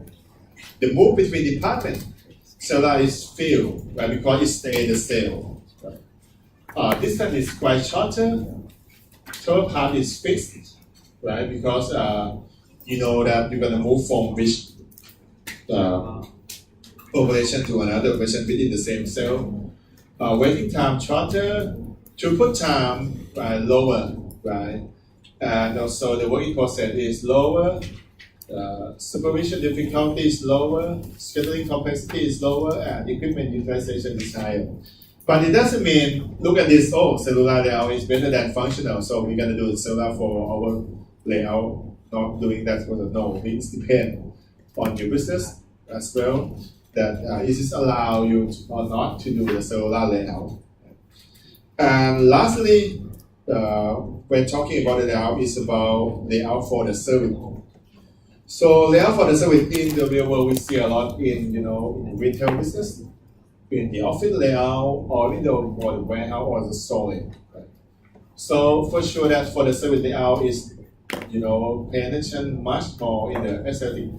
[SPEAKER 5] The move between departments, cellular is filled, right? Because it stays the cell. Right? Distance is quite shorter. Third part is fixed, right? Because you know that you're gonna move from which operation to another operation within the same cell. Waiting time shorter, throughput time lower, right? And also the working process is lower, supervision difficulty is lower, scheduling complexity is lower, and equipment utilization is higher. But it doesn't mean, look at this, cellular layout is better than functional, so we're gonna do the cellular for our layout, not doing that for the no. It depends on your business as well, that is this allow you or not to do the cellular layout. And lastly, when talking about the layout, is about layout for the service. So layout for the service in the real world we see a lot in in retail business, in the office layout, or in the warehouse or the store. Right? So for sure that for the service layout is pay attention much more in the aesthetic,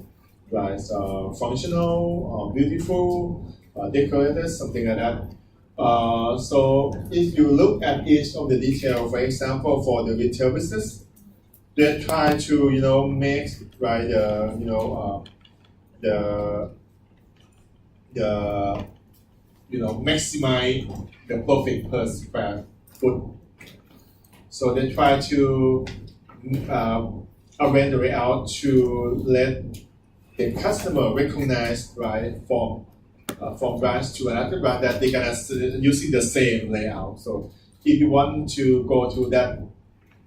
[SPEAKER 5] right? So functional, beautiful, decorated, something like that. So if you look at each of the detail, for example, for the retail business, they try to make right the maximize the profit per square foot. So they try to arrange the layout to let the customer recognize right from branch to another branch that they're gonna using the same layout. So if you want to go to that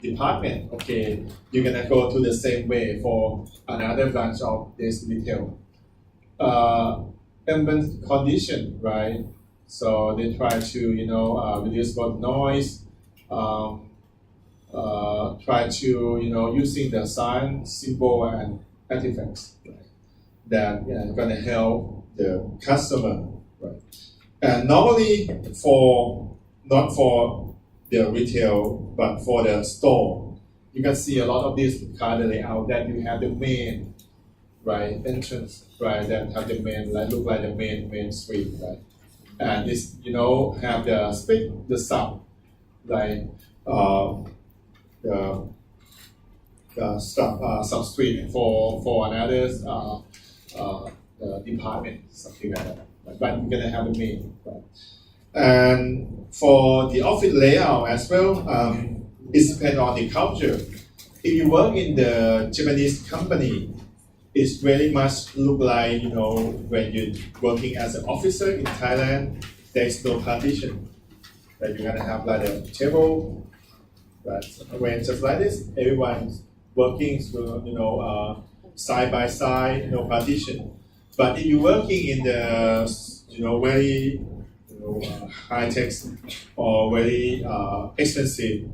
[SPEAKER 5] department, okay, you're gonna go to the same way for another branch of this retail. Ambient condition, right? So they try to reduce both noise, try to using the sign, symbol, and artifacts, right? That gonna help the customer, right? And normally not for the retail, but for the store, you can see a lot of this kind of layout that you have the main, right, entrance, right, that have the main, look like the main street, right? And this, have the split, the sub, like the substrate for another department, something like that. But we're gonna have a main. Right? And for the office layout as well, it depends on the culture. If you work in the Japanese company, it's very much look like, you know, when you're working as an officer in Thailand, there's no partition. Like you're gonna have like a table, right? When just like this, everyone's working, you know, side by side, no partition. But if you're working in the, you know, very, you know, high tech or very expensive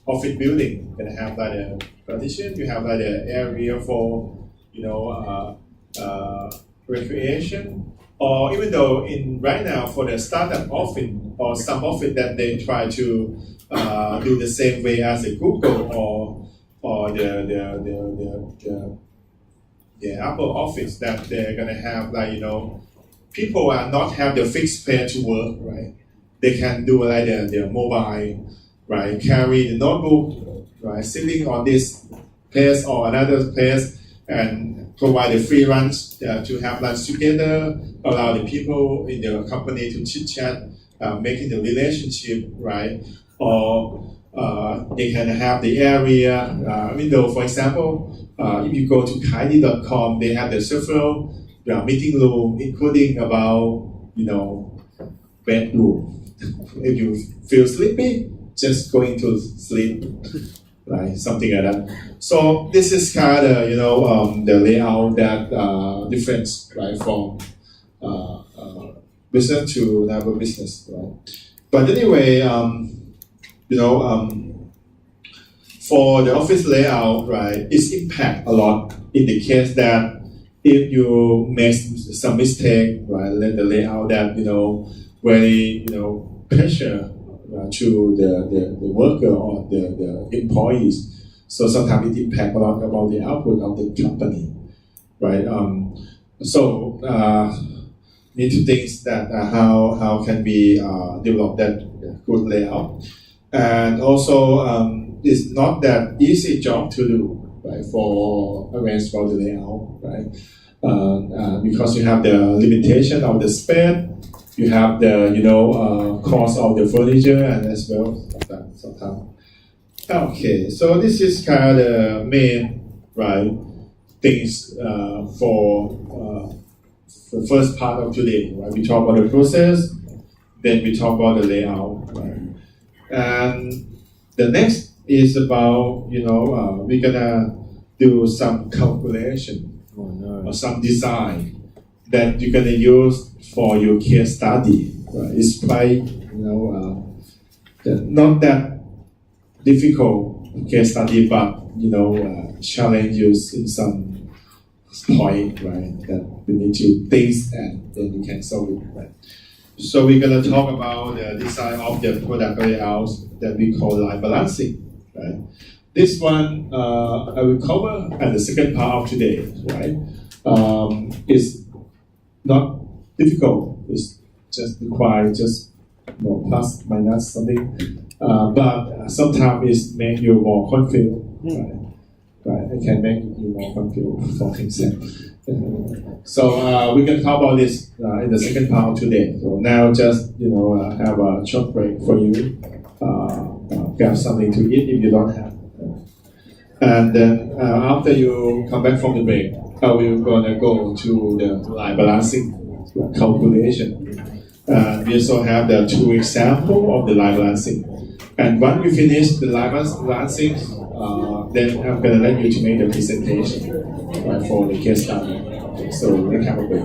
[SPEAKER 5] office building, you're gonna have like a partition. You have like an area for, you know, recreation, or even though in right now for the startup office or some office that they try to do the same way as a Google or the Apple office, that they're gonna have like, you know, people are not have the fixed place to work, right? They can do like their mobile, right? Carry the notebook, right? Sitting on this place or another place, and provide a free lunch to have lunch together, allow the people in the company to chit chat, making the relationship, right? Or they can have the area window, for example. If you go to kaidi.com, they have the several meeting room, including about, you know, bedroom. If you feel sleepy, just going to sleep, right? Something like that. So this is kind of, you know, the layout that difference, right, from business to another business, right? But anyway, you know, for the office layout, right, it's impact a lot in the case that if you make some mistake, right, let the layout that, you know, very, you know, pressure to the worker or the employees. So sometimes it impact a lot about the output of the company, right? So need to think that how can we develop that good layout, and also it's not that easy job to do, right? For arrange for the layout, right? Because you have the limitation of the space, you have the, you know, cost of the furniture, and as well sometimes. Okay, so this is kind of the main, right, things for the first part of today, right? We talk about the process, then we talk about the layout, right? And the next is about, you know, we're gonna do some calculation or some design that you're gonna use for your case study, right? It's quite, you know, not that difficult case study, but, you know, challenge you in some point, right? That we need to think, and then you can solve it, right? So we're gonna talk about the design of the product layout that we call line balancing, right? This one I will cover at the second part of today, right? It's not difficult. It's just require just, you know, plus minus something, but sometimes it make you more confused, right? Right, it can make you more confused for himself. So we're going to talk about this in the second part today. So now just, you know, have a short break for you, grab something to eat if you don't have. And then after you come back from the break, we're going to go to the line balancing calculation. We also have the 2 examples of the line balancing. And once we finish the line balancing, then I'm going to let you to make the presentation, right, for the case study. So let's have a break.